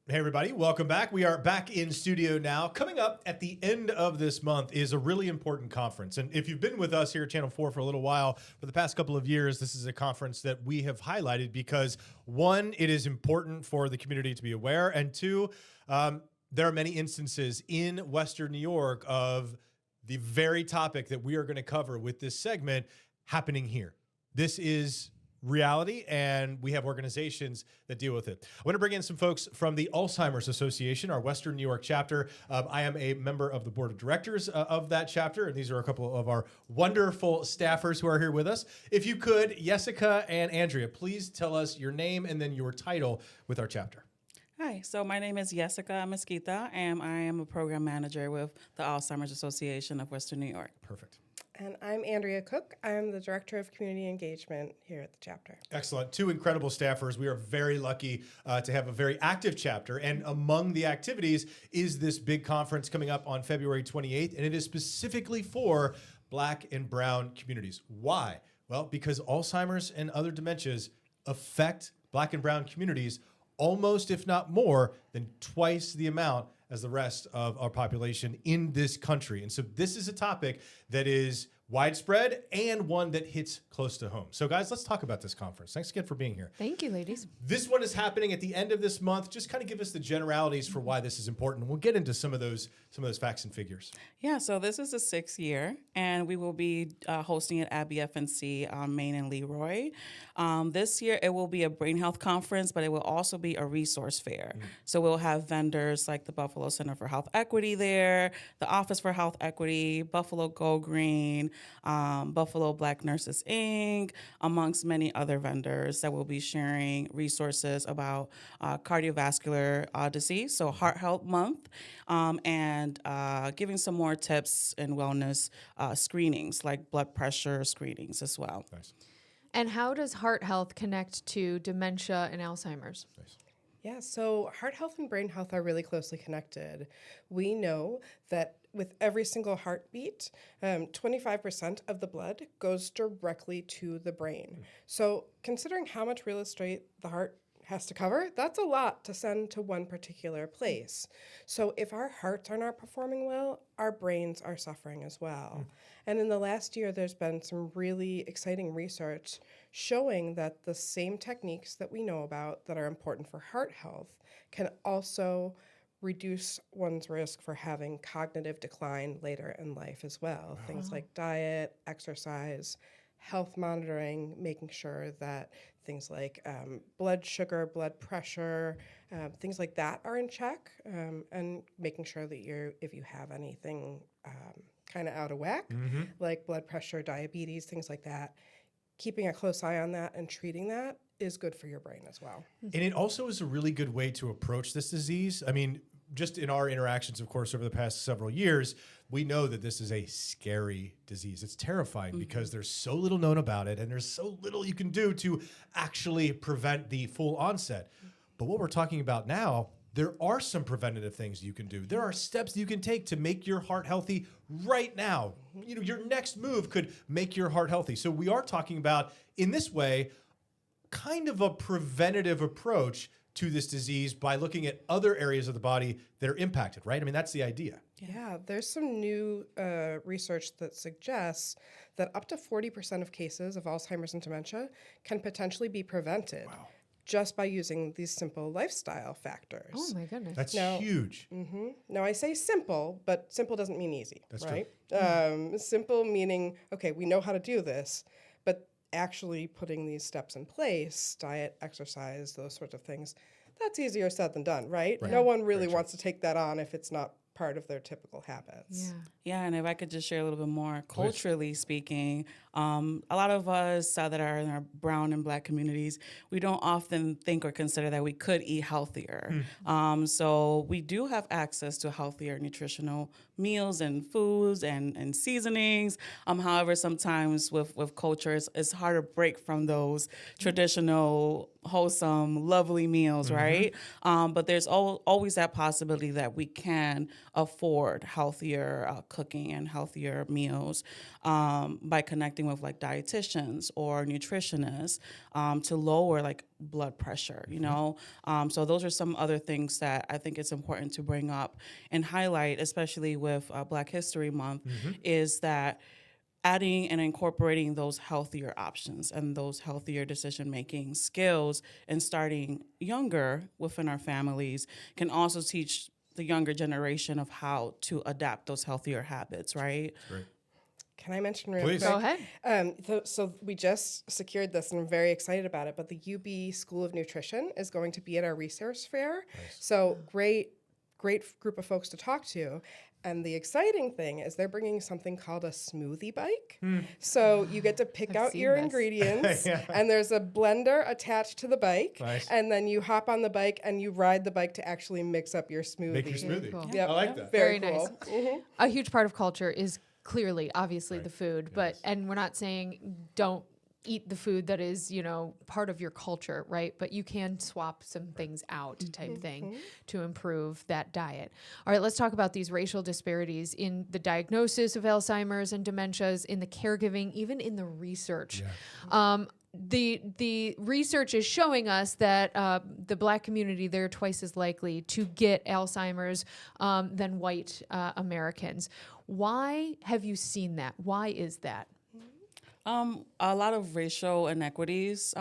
Hey everybody, welcome back. We are back in studio now. Coming up at the end of this month is a really important conference. And if you've been with us here at Channel 4 for a little while, for the past couple of years, this is a conference that we have highlighted because one, it is important for the community to be aware. And two, there are many instances in Western New York of the very topic that we are going to cover with this segment happening here. This is reality, and we have organizations that deal with it. I want to bring in some folks from the Alzheimer's Association, our Western New York chapter. I am a member of the board of directors of that chapter, and these are a couple of our wonderful staffers who are here with us. If you could, Jessica and Andrea, please tell us your name and then your title with our chapter. Hi, so my name is Jessica Mesquita, and I am a program manager with the Alzheimer's Association of Western New York. Perfect. And I'm Andrea Cook. I'm the Director of Community Engagement here at the chapter. Excellent. Two incredible staffers. We are very lucky to have a very active chapter. And among the activities is this big conference coming up on February 28th, and it is specifically for Black and Brown communities. Why? Well, because Alzheimer's and other dementias affect Black and Brown communities almost, if not more, than twice the amount as the rest of our population in this country. And so this is a topic that is widespread and one that hits close to home. So guys, let's talk about this conference. Thanks again for being here. Thank you, ladies. This one is happening at the end of this month. Just kind of give us the generalities for why this is important. We'll get into some of those facts and figures. Yeah, so this is the 6th year, and we will be hosting it at BFNC on Main and Leroy. This year, it will be a brain health conference, but it will also be a resource fair. So we'll have vendors like the Buffalo Center for Health Equity there, the Office for Health Equity, Buffalo Go Green, Buffalo Black Nurses Inc., amongst many other vendors that will be sharing resources about cardiovascular disease, so Heart Health Month, and giving some more tips and wellness screenings, like blood pressure screenings as well. Nice. And how does heart health connect to dementia and Alzheimer's? Nice. Yeah, so heart health and brain health are really closely connected. We know that with every single heartbeat, 25% of the blood goes directly to the brain. So considering how much real estate the heart has to cover, that's a lot to send to one particular place. So if our hearts are not performing well, our brains are suffering as well. And in the last year, there's been some really exciting research showing that the same techniques that we know about that are important for heart health can also reduce one's risk for having cognitive decline later in life as well. Wow. Things like diet, exercise, health monitoring, making sure that things like blood sugar, blood pressure, things like that are in check, and making sure that if you have anything kind of out of whack, like blood pressure, diabetes, things like that, keeping a close eye on that and treating that is good for your brain as well. And it also is a really good way to approach this disease. I mean, just in our interactions, of course, over the past several years, we know that this is a scary disease. It's terrifying because there's so little known about it and there's so little you can do to actually prevent the full onset. But what we're talking about now, there are some preventative things you can do. There are steps you can take to make your heart healthy right now. You know, your next move could make your heart healthy. So we are talking about, in this way, kind of a preventative approach to this disease by looking at other areas of the body that are impacted, right? I mean, that's the idea. Yeah, there's some new research that suggests that up to 40% of cases of Alzheimer's and dementia can potentially be prevented just by using these simple lifestyle factors. Oh my goodness. That's huge. Now, I say simple, but simple doesn't mean easy, That's right? Simple meaning, okay, we know how to do this, but actually putting these steps in place, diet, exercise, those sorts of things, that's easier said than done, right? No one really wants to take that on if it's not part of their typical habits. Yeah, and if I could just share a little bit more, culturally speaking, a lot of us that are in our brown and black communities, we don't often think or consider that we could eat healthier. So we do have access to healthier nutritional meals and foods and seasonings. However, sometimes with cultures, it's hard to break from those traditional, wholesome, lovely meals, right? But there's always that possibility that we can afford healthier cooking and healthier meals by connecting with like dietitians or nutritionists to lower like blood pressure, you know? So those are some other things that I think it's important to bring up and highlight, especially with Black History Month, is that adding and incorporating those healthier options and those healthier decision-making skills and starting younger within our families can also teach the younger generation of how to adapt those healthier habits, right? Great. Can I mention real Please. quick? Go ahead. So we just secured this, and I'm very excited about it. But the UB School of Nutrition is going to be at our resource fair. So great group of folks to talk to. And the exciting thing is they're bringing something called a smoothie bike. So you get to pick I've out seen your this. ingredients, and there's a blender attached to the bike. Nice. And then you hop on the bike and you ride the bike to actually mix up your smoothie. Make your smoothie. cool. Yep. I like that. Very Very cool. A huge part of culture is clearly, obviously, Right. the food, Yes. and we're not saying don't eat the food that is, part of your culture, right? But you can swap some things out type thing to improve that diet. All right, let's talk about these racial disparities in the diagnosis of Alzheimer's and dementias, in the caregiving, even in the research. The research is showing us that the Black community, they're twice as likely to get Alzheimer's than white Americans. Why have you seen that? Why is that? A lot of racial inequities,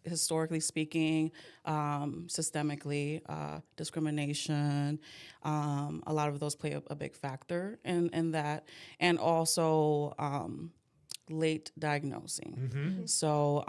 historically speaking, systemically, discrimination, a lot of those play a big factor in that. And also late diagnosing. So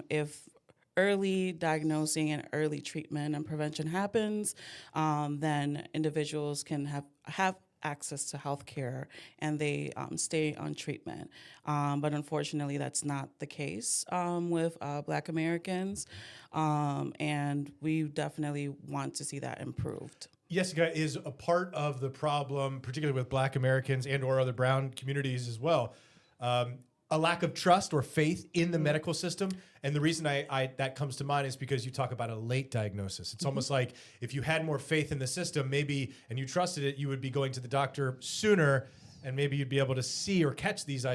if early diagnosing and early treatment and prevention happens, then individuals can have access to health care and they stay on treatment. But unfortunately, that's not the case with Black Americans. And we definitely want to see that improved. Jessica, is a part of the problem, particularly with Black Americans and or other brown communities as well, a lack of trust or faith in the medical system. And the reason I that comes to mind is because you talk about a late diagnosis. It's almost like if you had more faith in the system, maybe, and you trusted it, you would be going to the doctor sooner, and maybe you'd be able to see or catch these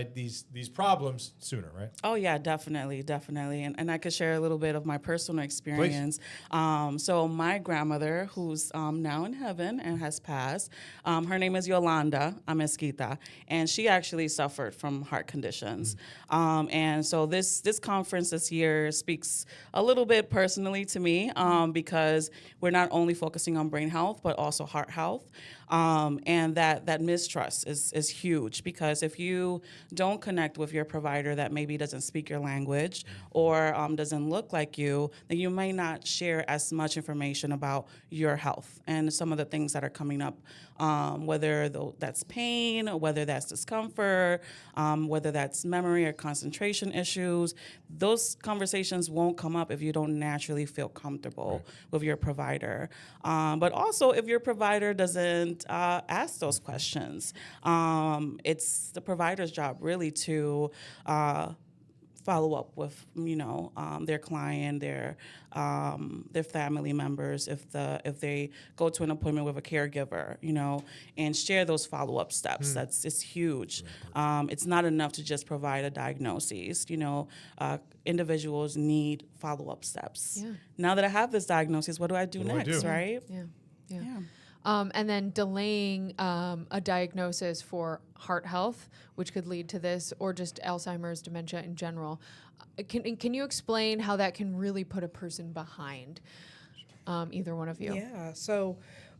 problems sooner, right? Oh yeah, definitely. And I could share a little bit of my personal experience. So my grandmother, who's now in heaven and has passed, her name is Yolanda Amezquita, and she actually suffered from heart conditions. And so this conference this year speaks a little bit personally to me because we're not only focusing on brain health, but also heart health. And that mistrust is huge, because if you don't connect with your provider that maybe doesn't speak your language or doesn't look like you, then you may not share as much information about your health and some of the things that are coming up, whether that's pain, or whether that's discomfort, whether that's memory or concentration issues. Those conversations won't come up if you don't naturally feel comfortable with your provider. But also, if your provider doesn't ask those questions, it's the provider's job really to follow up with their client, their family members, if they go to an appointment with a caregiver, and share those follow-up steps. It's huge. It's not enough to just provide a diagnosis. Individuals need follow-up steps. Yeah. Now that I have this diagnosis, what do I do What do I next, do? right? Yeah. And then delaying a diagnosis for heart health, which could lead to this, or just Alzheimer's, dementia in general. Can you explain how that can really put a person behind? Either one of you. Yeah, so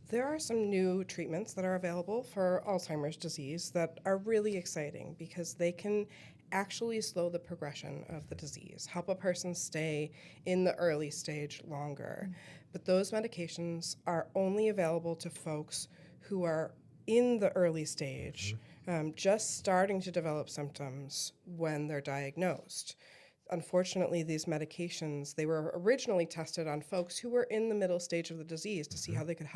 there are some new treatments that are available for Alzheimer's disease that are really exciting because they can actually slow the progression of the disease, help a person stay in the early stage longer. But those medications are only available to folks who are in the early stage, just starting to develop symptoms when they're diagnosed. unfortunately, these medications, they were originally tested on folks who were in the middle stage of the disease to see how they could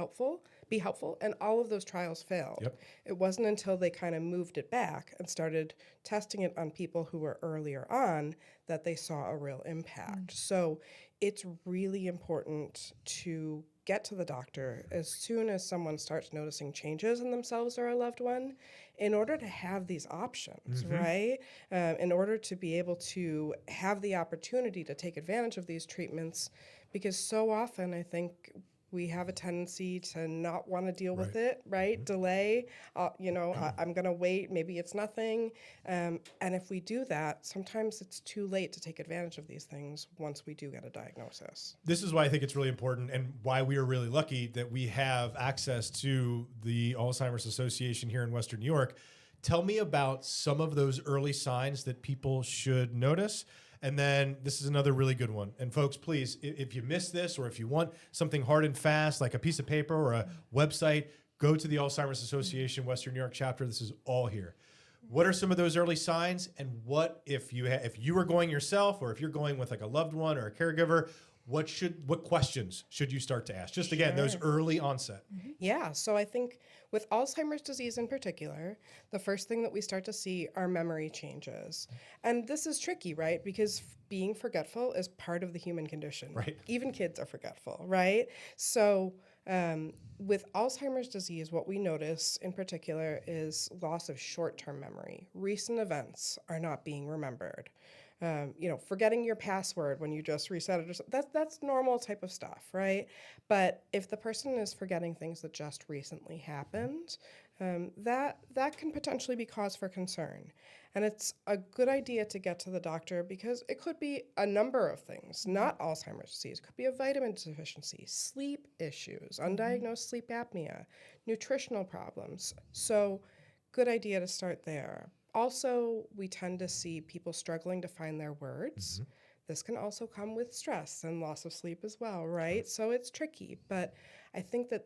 be helpful, and all of those trials failed. Yep. It wasn't until they kind of moved it back and started testing it on people who were earlier on that they saw a real impact. So it's really important to get to the doctor as soon as someone starts noticing changes in themselves or a loved one, in order to have these options, right? In order to be able to have the opportunity to take advantage of these treatments, because so often I think we have a tendency to not want to deal with it, right? Delay, I'm going to wait, maybe it's nothing. And if we do that, sometimes it's too late to take advantage of these things once we do get a diagnosis. This is why I think it's really important, and why we are really lucky that we have access to the Alzheimer's Association here in Western New York. Tell me about some of those early signs that people should notice. And then this is another really good one. And folks, please, if you missed this, or if you want something hard and fast, like a piece of paper or a website, go to the Alzheimer's Association Western New York chapter. This is all here. What are some of those early signs? And what if you were going yourself, or if you're going with like a loved one or a caregiver, what questions should you start to ask? Just again, those early onset. Yeah, so I think with Alzheimer's disease in particular, the first thing that we start to see are memory changes. And this is tricky, right? Because being forgetful is part of the human condition. Right. Even kids are forgetful, right? So with Alzheimer's disease, what we notice in particular is loss of short-term memory. Recent events are not being remembered. Forgetting your password when you just reset it, that's normal type of stuff, right? But if the person is forgetting things that just recently happened, that can potentially be cause for concern. And it's a good idea to get to the doctor, because it could be a number of things, not Alzheimer's disease. It could be a vitamin deficiency, sleep issues, undiagnosed sleep apnea, nutritional problems. So good idea to start there. Also, we tend to see people struggling to find their words. This can also come with stress and loss of sleep as well, right? So it's tricky, but I think that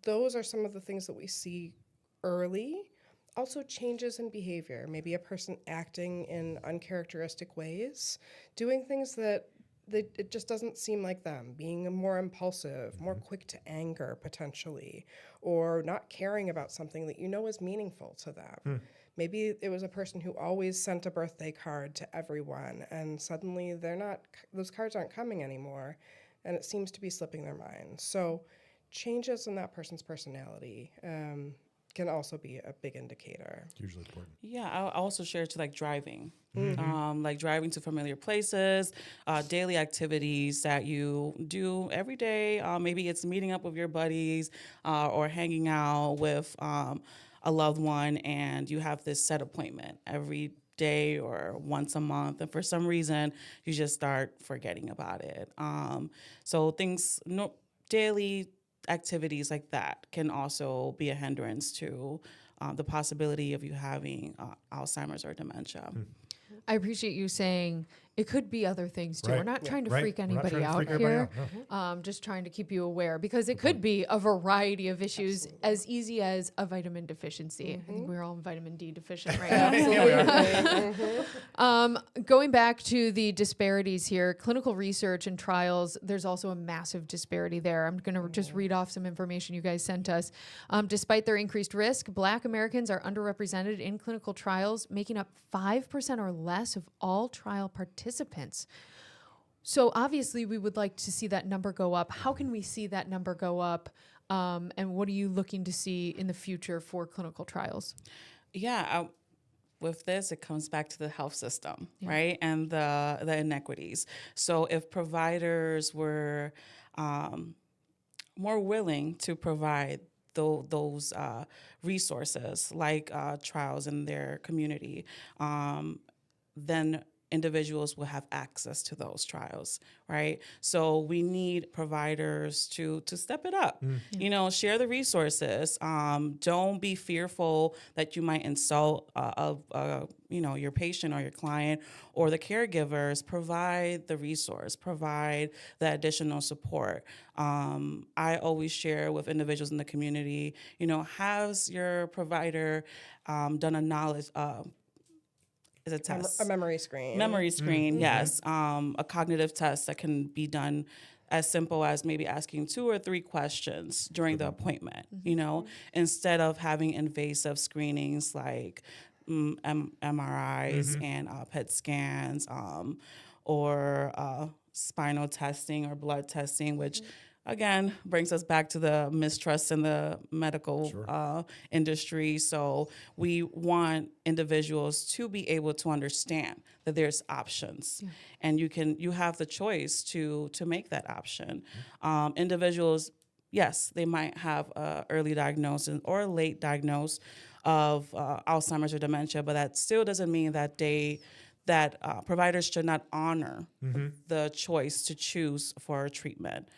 those are some of the things that we see early. Also, changes in behavior, maybe a person acting in uncharacteristic ways, doing things that it just doesn't seem like them, being more impulsive, more quick to anger potentially, or not caring about something that you know is meaningful to them. Maybe it was a person who always sent a birthday card to everyone, and suddenly those cards aren't coming anymore, and it seems to be slipping their mind. So changes in that person's personality can also be a big indicator. Hugely important. Yeah, I'll also share to like driving, like driving to familiar places, daily activities that you do every day. Maybe it's meeting up with your buddies or hanging out with a loved one, and you have this set appointment every day or once a month, and for some reason you just start forgetting about it. So daily activities like that can also be a hindrance to the possibility of you having Alzheimer's or dementia. I appreciate you saying it could be other things too. Right. We're not trying to Right. freak We're not anybody trying to out freak everybody here. out, Just trying to keep you aware, because it could be a variety of issues as easy as a vitamin deficiency. I think we're all vitamin D deficient right now. Going back to the disparities here, clinical research and trials, there's also a massive disparity there. I'm going to just read off some information you guys sent us. Despite their increased risk, Black Americans are underrepresented in clinical trials, making up 5% or less of all trial participants. So obviously we would like to see that number go up. How can we see that number go up? And what are you looking to see in the future for clinical trials? Yeah, with this, it comes back to the health system, right? And the inequities. So if providers were more willing to provide those resources like trials in their community, then individuals will have access to those trials, right? So we need providers to step it up, share the resources. Don't be fearful that you might insult your patient or your client or the caregivers. Provide the resource, provide the additional support. I always share with individuals in the community, has your provider done a knowledge is a test. A memory screen. Memory screen, yes. A cognitive test that can be done as simple as maybe asking 2 or 3 questions during the appointment, you know, instead of having invasive screenings like MRIs and PET scans or spinal testing or blood testing, which again brings us back to the mistrust in the medical industry. So we want individuals to be able to understand that there's options, and you have the choice to make that option. Individuals, yes, they might have early diagnosis or late diagnosis of Alzheimer's or dementia, but that still doesn't mean that providers should not honor the choice to choose for a treatment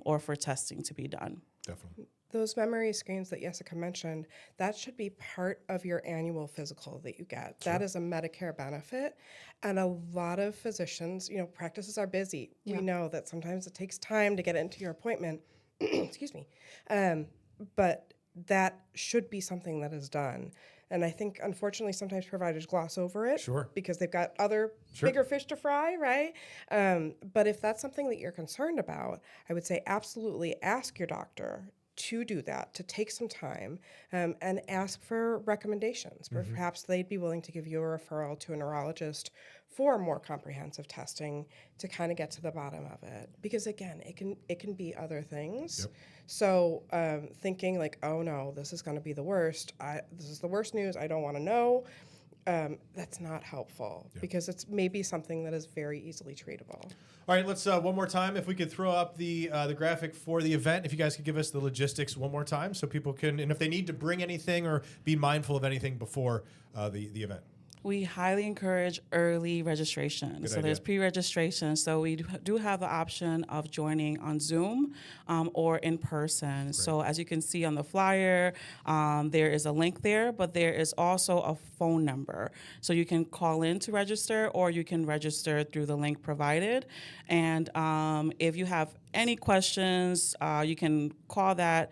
or for testing to be done. Definitely. Those memory screens that Jessica mentioned, that should be part of your annual physical that you get. That is a Medicare benefit. And a lot of physicians, practices are busy. We know that sometimes it takes time to get into your appointment. Excuse me. But that should be something that is done. And I think, unfortunately, sometimes providers gloss over it because they've got other bigger fish to fry, right? But if that's something that you're concerned about, I would say absolutely ask your doctor to do that, to take some time and ask for recommendations. Perhaps they'd be willing to give you a referral to a neurologist for more comprehensive testing to kind of get to the bottom of it. Because again, it can be other things. So thinking like, oh no, this is going to be the worst. This is the worst news. I don't want to know. That's not helpful because it's maybe something that is very easily treatable. All right, let's one more time. If we could throw up the graphic for the event, if you guys could give us the logistics one more time, so people can, and if they need to bring anything or be mindful of anything before the event. We highly encourage early registration. So there's pre-registration. So we do have the option of joining on Zoom or in person. Great. So as you can see on the flyer, there is a link there, but there is also a phone number. So you can call in to register, or you can register through the link provided. And if you have any questions, you can call that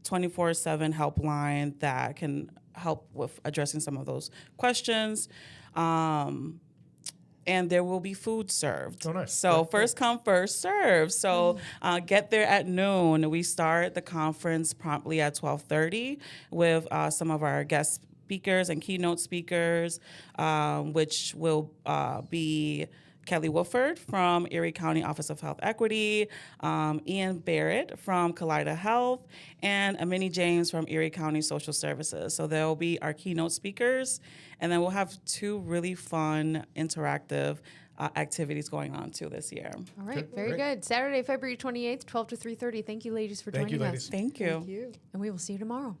24/7 helpline that can help with addressing some of those questions. And there will be food served. Oh, nice. So first come, first serve. So get there at noon. We start the conference promptly at 12:30 with some of our guest speakers and keynote speakers, which will be Kelly Wolford from Erie County Office of Health Equity, Ian Barrett from Kaleida Health, and Amini James from Erie County Social Services. So they'll be our keynote speakers, and then we'll have 2 really fun, interactive activities going on too this year. All right, very good. Saturday, February 28th, 12 to 3:30. Thank you, ladies, for joining us. Thank you. Thank you. And we will see you tomorrow.